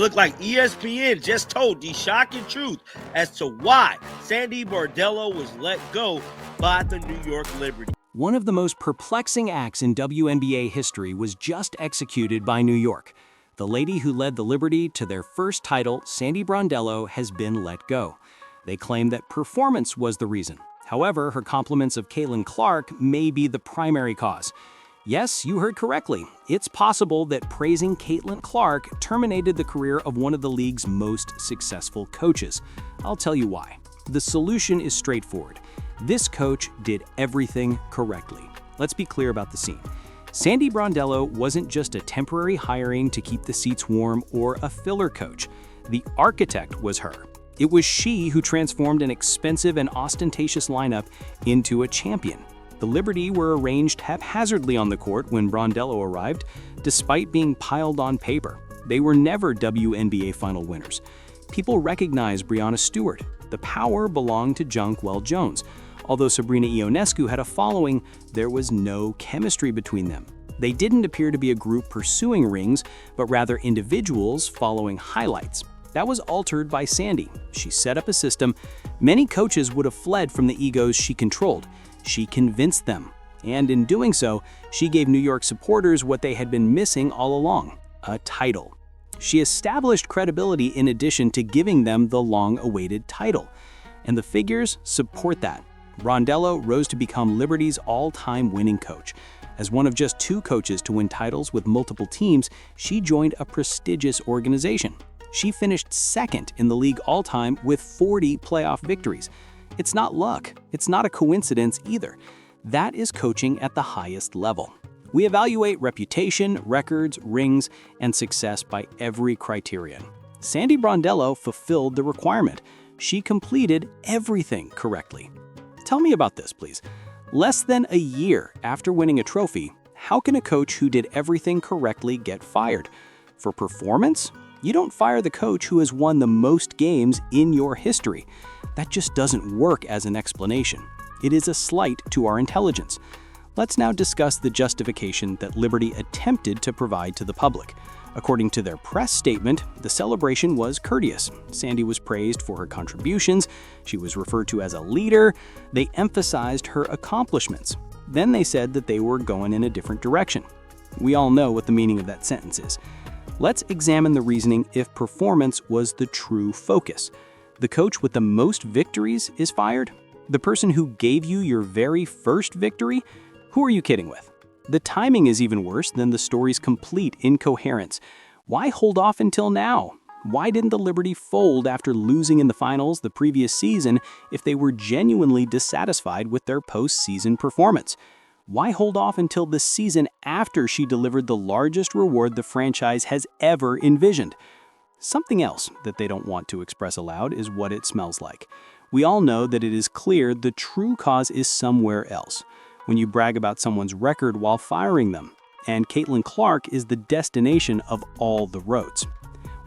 Look like ESPN just told the shocking truth as to why Sandy Brondello was let go by the New York Liberty. One of the most perplexing acts in WNBA history was just executed by New York. The lady who led the Liberty to their first title, Sandy Brondello, has been let go. They claim that performance was the reason. However, her compliments of Caitlyn Clark may be the primary cause. Yes, you heard correctly. It's possible that praising Caitlyn Clark terminated the career of one of the league's most successful coaches. I'll tell you why. The solution is straightforward. This coach did everything correctly. Let's be clear about the scene. Sandy Brondello wasn't just a temporary hiring to keep the seats warm or a filler coach. The architect was her. It was she who transformed an expensive and ostentatious lineup into a champion. The Liberty were arranged haphazardly on the court when Brondello arrived, despite being piled on paper. They were never WNBA final winners. People recognize Breanna Stewart. The power belonged to Jonquel Jones. Although Sabrina Ionescu had a following, there was no chemistry between them. They didn't appear to be a group pursuing rings, but rather individuals following highlights. That was altered by Sandy. She set up a system. Many coaches would have fled from the egos she controlled. She convinced them. And in doing so, she gave New York supporters what they had been missing all along, a title. She established credibility in addition to giving them the long-awaited title. And the figures support that. Brondello rose to become Liberty's all-time winning coach. As one of just 2 coaches to win titles with multiple teams, she joined a prestigious organization. She finished second in the league all-time with 40 playoff victories. It's not luck. It's not a coincidence either. That is coaching at the highest level. We evaluate reputation, records, rings, and success by every criterion. Sandy Brondello fulfilled the requirement. She completed everything correctly. Tell me about this, please. Less than a year after winning a trophy, how can a coach who did everything correctly get fired? For performance? You don't fire the coach who has won the most games in your history. That just doesn't work as an explanation. It is a slight to our intelligence. Let's now discuss the justification that Liberty attempted to provide to the public. According to their press statement, the celebration was courteous. Sandy was praised for her contributions. She was referred to as a leader. They emphasized her accomplishments. Then they said that they were going in a different direction. We all know what the meaning of that sentence is. Let's examine the reasoning if performance was the true focus. The coach with the most victories is fired? The person who gave you your very first victory? Who are you kidding with? The timing is even worse than the story's complete incoherence. Why hold off until now? Why didn't the Liberty fold after losing in the finals the previous season if they were genuinely dissatisfied with their postseason performance? Why hold off until the season after she delivered the largest reward the franchise has ever envisioned? Something else that they don't want to express aloud is what it smells like. We all know that it is clear the true cause is somewhere else. When you brag about someone's record while firing them, and Caitlyn Clark is the destination of all the roads.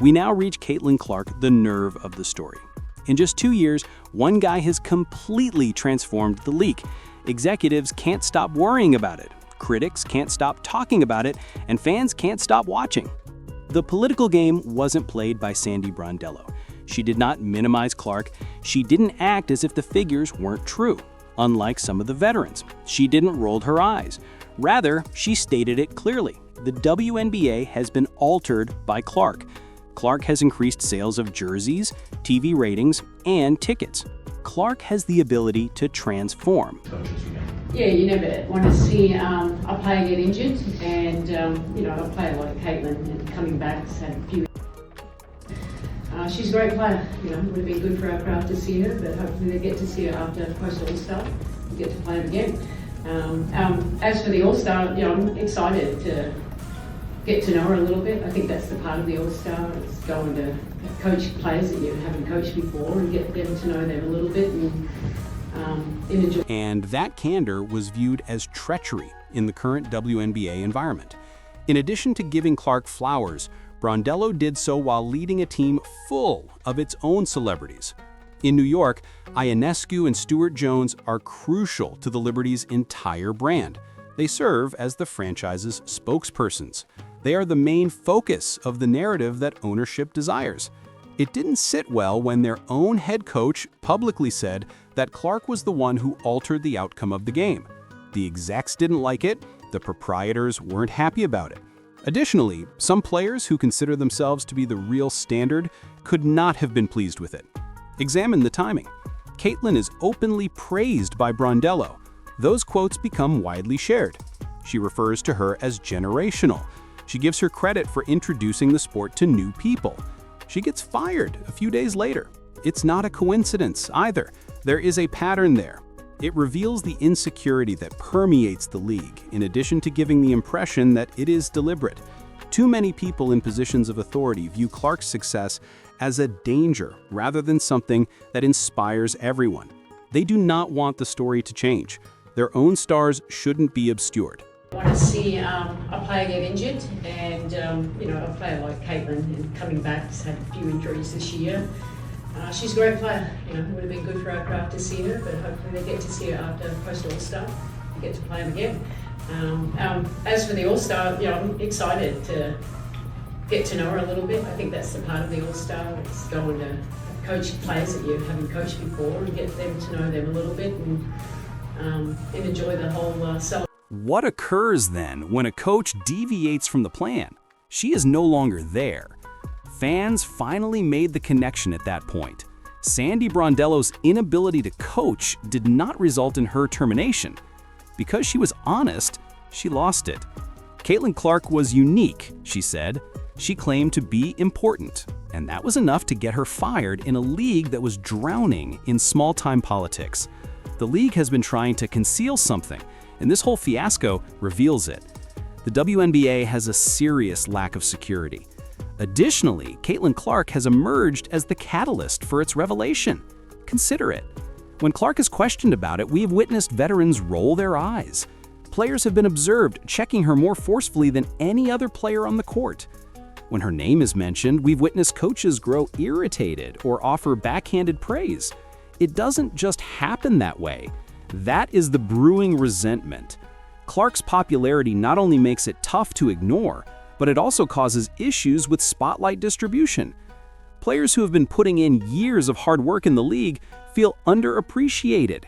We now reach Caitlyn Clark, the nerve of the story. In just 2 years, one guy has completely transformed the league. Executives can't stop worrying about it, critics can't stop talking about it, and fans can't stop watching. The political game wasn't played by Sandy Brondello. She did not minimize Clark. She didn't act as if the figures weren't true. Unlike some of the veterans, she didn't roll her eyes. Rather, she stated it clearly. The WNBA has been altered by Clark. Clark has increased sales of jerseys, TV ratings, and tickets. Clark has the ability to transform. Yeah, you never want to see a player get injured, and a player like Caitlyn coming back has had a few. She's a great player. It would have been good for our crowd to see her, but hopefully they get to see her after post All-Star. We get to play her again. As for the All-Star, I'm excited to get to know her a little bit. I think that's the part of the All-Star, is going to coach players that you haven't coached before and get to know them a little bit and enjoy. And that candor was viewed as treachery in the current WNBA environment. In addition to giving Clark flowers, Brondello did so while leading a team full of its own celebrities. In New York, Ionescu and Stewart Jones are crucial to the Liberty's entire brand. They serve as the franchise's spokespersons. They are the main focus of the narrative that ownership desires. It didn't sit well when their own head coach publicly said that Clark was the one who altered the outcome of the game. The execs didn't like it, the proprietors weren't happy about it. Additionally, some players who consider themselves to be the real standard could not have been pleased with it. Examine the timing. Caitlyn is openly praised by Brondello. Those quotes become widely shared. She refers to her as generational. She gives her credit for introducing the sport to new people. She gets fired a few days later. It's not a coincidence either. There is a pattern there. It reveals the insecurity that permeates the league, in addition to giving the impression that it is deliberate. Too many people in positions of authority view Clark's success as a danger rather than something that inspires everyone. They do not want the story to change. Their own stars shouldn't be obscured. I want to see a player get injured, and a player like Caitlyn coming back has had a few injuries this year. She's a great player. It would have been good for our craft to see her, but hopefully they get to see her after post All-Star. We get to play them again. As for the All-Star, I'm excited to get to know her a little bit. I think that's the part of the All-Star. It's going to coach players that you haven't coached before and get them to know them a little bit and enjoy the whole celebration. What occurs then when a coach deviates from the plan? She is no longer there. Fans finally made the connection at that point. Sandy Brondello's inability to coach did not result in her termination. Because she was honest, she lost it. Caitlyn Clark was unique, she said. She claimed to be important, and that was enough to get her fired in a league that was drowning in small-time politics. The league has been trying to conceal something, and this whole fiasco reveals it. The WNBA has a serious lack of security. Additionally, Caitlyn Clark has emerged as the catalyst for its revelation. Consider it. When Clark is questioned about it, we have witnessed veterans roll their eyes. Players have been observed checking her more forcefully than any other player on the court. When her name is mentioned, we've witnessed coaches grow irritated or offer backhanded praise. It doesn't just happen that way. That is the brewing resentment. Clark's popularity not only makes it tough to ignore, but it also causes issues with spotlight distribution. Players who have been putting in years of hard work in the league feel underappreciated.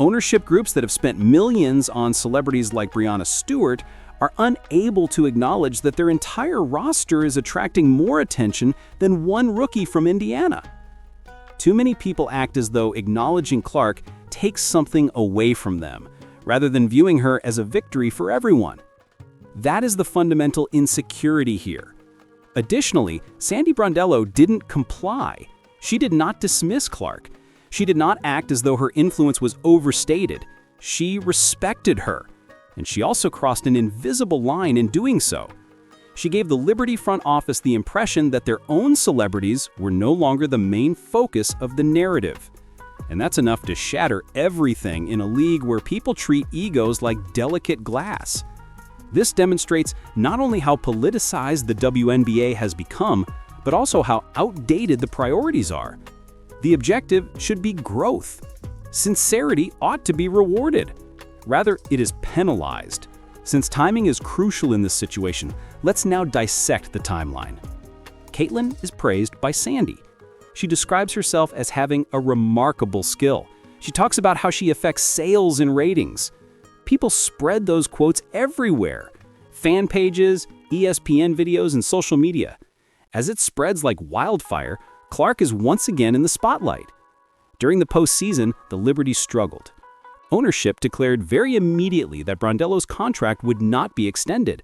Ownership groups that have spent millions on celebrities like Breanna Stewart are unable to acknowledge that their entire roster is attracting more attention than one rookie from Indiana. Too many people act as though acknowledging Clark takes something away from them, rather than viewing her as a victory for everyone. That is the fundamental insecurity here. Additionally, Sandy Brondello didn't comply. She did not dismiss Clark. She did not act as though her influence was overstated. She respected her. And she also crossed an invisible line in doing so. She gave the Liberty front office the impression that their own celebrities were no longer the main focus of the narrative. And that's enough to shatter everything in a league where people treat egos like delicate glass. This demonstrates not only how politicized the WNBA has become, but also how outdated the priorities are. The objective should be growth. Sincerity ought to be rewarded. Rather, it is penalized. Since timing is crucial in this situation, let's now dissect the timeline. Caitlyn is praised by Sandy. She describes herself as having a remarkable skill. She talks about how she affects sales and ratings. People spread those quotes everywhere. Fan pages, ESPN videos, and social media. As it spreads like wildfire, Clark is once again in the spotlight. During the postseason, the Liberty struggled. Ownership declared very immediately that Brondello's contract would not be extended.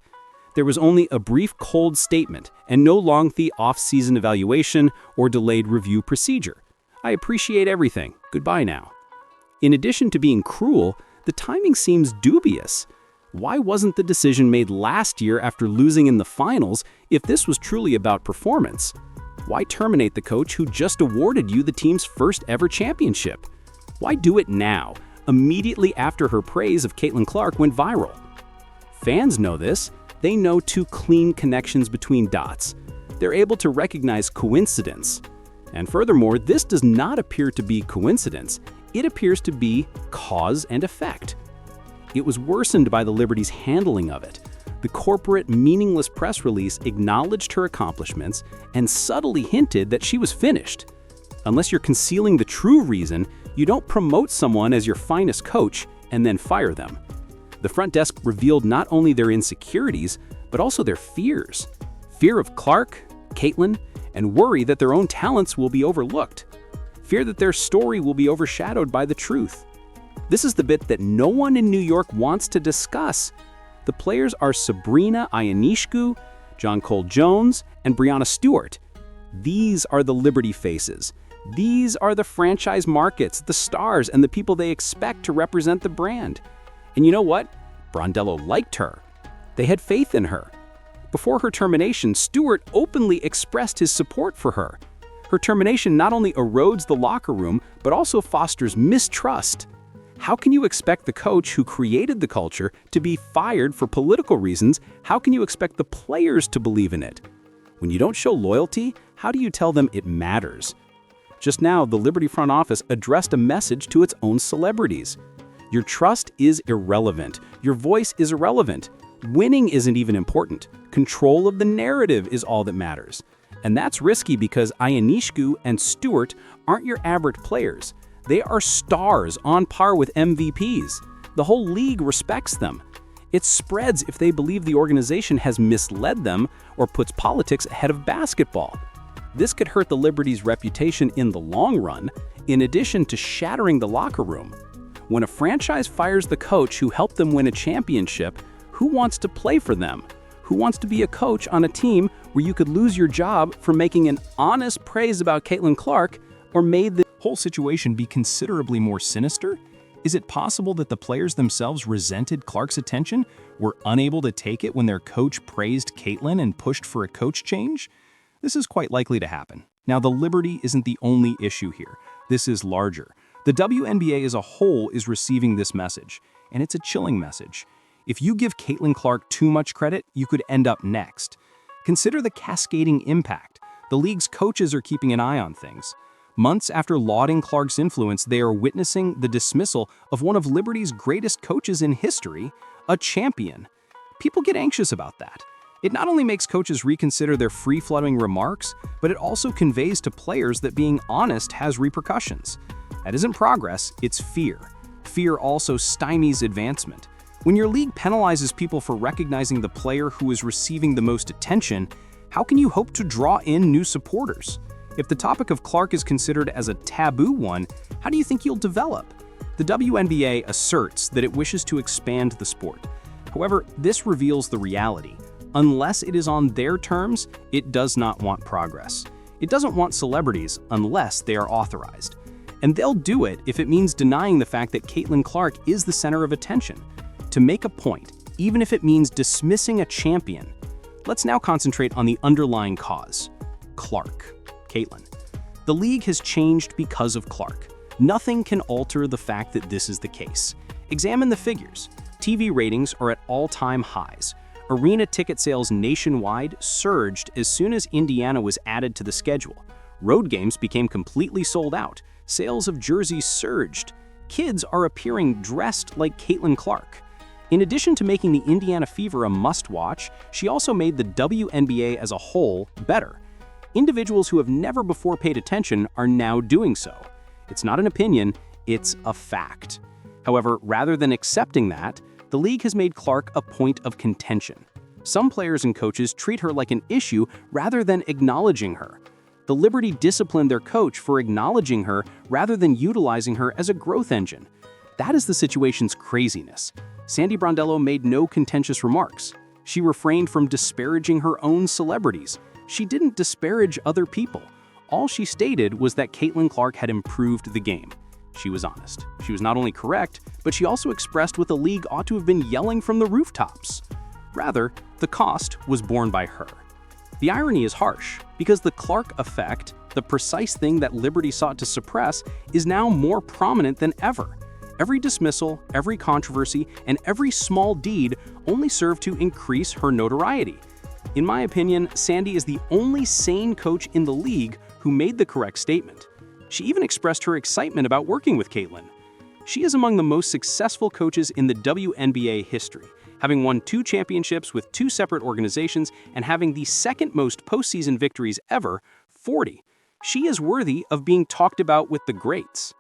There was only a brief cold statement and no lengthy off-season evaluation or delayed review procedure. I appreciate everything. Goodbye now. In addition to being cruel, the timing seems dubious. Why wasn't the decision made last year after losing in the finals if this was truly about performance? Why terminate the coach who just awarded you the team's first ever championship? Why do it now, immediately after her praise of Caitlyn Clark went viral? Fans know this. They know two clean connections between dots. They're able to recognize coincidence. And furthermore, this does not appear to be coincidence. It appears to be cause and effect. It was worsened by the Liberty's handling of it. The corporate, meaningless press release acknowledged her accomplishments and subtly hinted that she was finished. Unless you're concealing the true reason, you don't promote someone as your finest coach and then fire them. The front desk revealed not only their insecurities, but also their fears. Fear of Clark, Caitlyn, and worry that their own talents will be overlooked. Fear that their story will be overshadowed by the truth. This is the bit that no one in New York wants to discuss. The players are Sabrina Ionescu, John Cole Jones, and Breanna Stewart. These are the Liberty faces. These are the franchise markets, the stars, and the people they expect to represent the brand. And you know what? Brondello liked her. They had faith in her. Before her termination, Stewart openly expressed his support for her. Her termination not only erodes the locker room, but also fosters mistrust. How can you expect the coach who created the culture to be fired for political reasons? How can you expect the players to believe in it? When you don't show loyalty, how do you tell them it matters? Just now, the Liberty front office addressed a message to its own celebrities. Your trust is irrelevant. Your voice is irrelevant. Winning isn't even important. Control of the narrative is all that matters. And that's risky because Ionescu and Stewart aren't your average players. They are stars on par with MVPs. The whole league respects them. It spreads if they believe the organization has misled them or puts politics ahead of basketball. This could hurt the Liberty's reputation in the long run, in addition to shattering the locker room. When a franchise fires the coach who helped them win a championship, who wants to play for them? Who wants to be a coach on a team where you could lose your job for making an honest praise about Caitlyn Clark or made the whole situation be considerably more sinister? Is it possible that the players themselves resented Clark's attention, were unable to take it when their coach praised Caitlyn and pushed for a coach change? This is quite likely to happen. Now, the Liberty isn't the only issue here. This is larger. The WNBA as a whole is receiving this message, and it's a chilling message. If you give Caitlyn Clark too much credit, you could end up next. Consider the cascading impact. The league's coaches are keeping an eye on things. Months after lauding Clark's influence, they are witnessing the dismissal of one of Liberty's greatest coaches in history, a champion. People get anxious about that. It not only makes coaches reconsider their free-floating remarks, but it also conveys to players that being honest has repercussions. That isn't progress, it's fear. Fear also stymies advancement. When your league penalizes people for recognizing the player who is receiving the most attention, how can you hope to draw in new supporters? If the topic of Clark is considered as a taboo one, how do you think you'll develop? The WNBA asserts that it wishes to expand the sport. However, this reveals the reality. Unless it is on their terms, it does not want progress. It doesn't want celebrities unless they are authorized. And they'll do it if it means denying the fact that Caitlyn Clark is the center of attention. To make a point, even if it means dismissing a champion. Let's now concentrate on the underlying cause. Clark. Caitlyn. The league has changed because of Clark. Nothing can alter the fact that this is the case. Examine the figures. TV ratings are at all-time highs. Arena ticket sales nationwide surged as soon as Indiana was added to the schedule. Road games became completely sold out. Sales of jerseys surged. Kids are appearing dressed like Caitlyn Clark. In addition to making the Indiana Fever a must-watch, she also made the WNBA as a whole better. Individuals who have never before paid attention are now doing so. It's not an opinion, it's a fact. However, rather than accepting that, the league has made Clark a point of contention. Some players and coaches treat her like an issue rather than acknowledging her. The Liberty disciplined their coach for acknowledging her rather than utilizing her as a growth engine. That is the situation's craziness. Sandy Brondello made no contentious remarks. She refrained from disparaging her own celebrities. She didn't disparage other people. All she stated was that Caitlyn Clark had improved the game. She was honest. She was not only correct, but she also expressed what the league ought to have been yelling from the rooftops. Rather, the cost was borne by her. The irony is harsh, because the Clark effect, the precise thing that Liberty sought to suppress, is now more prominent than ever. Every dismissal, every controversy, and every small deed only serve to increase her notoriety. In my opinion, Sandy is the only sane coach in the league who made the correct statement. She even expressed her excitement about working with Caitlyn. She is among the most successful coaches in the WNBA history, Having won 2 championships with 2 separate organizations and having the second most postseason victories ever, 40, she is worthy of being talked about with the greats.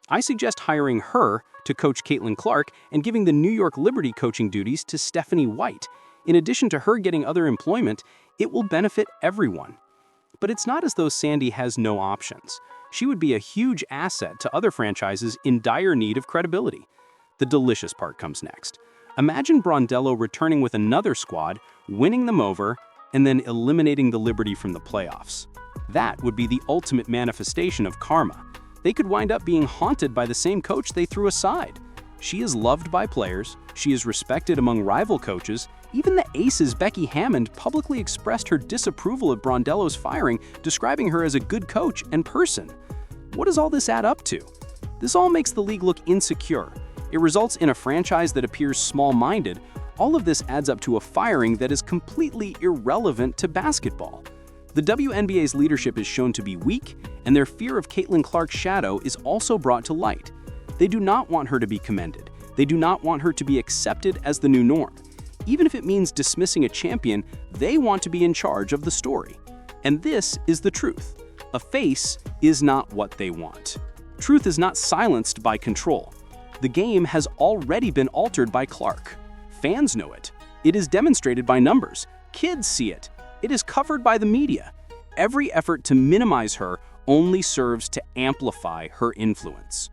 I suggest hiring her to coach Caitlyn Clark and giving the New York Liberty coaching duties to Stephanie White. In addition to her getting other employment, it will benefit everyone. But it's not as though Sandy has no options. She would be a huge asset to other franchises in dire need of credibility. The delicious part comes next. Imagine Brondello returning with another squad, winning them over, and then eliminating the Liberty from the playoffs. That would be the ultimate manifestation of karma. They could wind up being haunted by the same coach they threw aside. She is loved by players, she is respected among rival coaches. Even the Aces' Becky Hammond publicly expressed her disapproval of Brondello's firing, describing her as a good coach and person. What does all this add up to? This all makes the league look insecure. It results in a franchise that appears small-minded. All of this adds up to a firing that is completely irrelevant to basketball. The WNBA's leadership is shown to be weak, and their fear of Caitlyn Clark's shadow is also brought to light. They do not want her to be commended. They do not want her to be accepted as the new norm. Even if it means dismissing a champion, they want to be in charge of the story. And this is the truth. A face is not what they want. Truth is not silenced by control. The game has already been altered by Clark. Fans know it. It is demonstrated by numbers. Kids see it. It is covered by the media. Every effort to minimize her only serves to amplify her influence.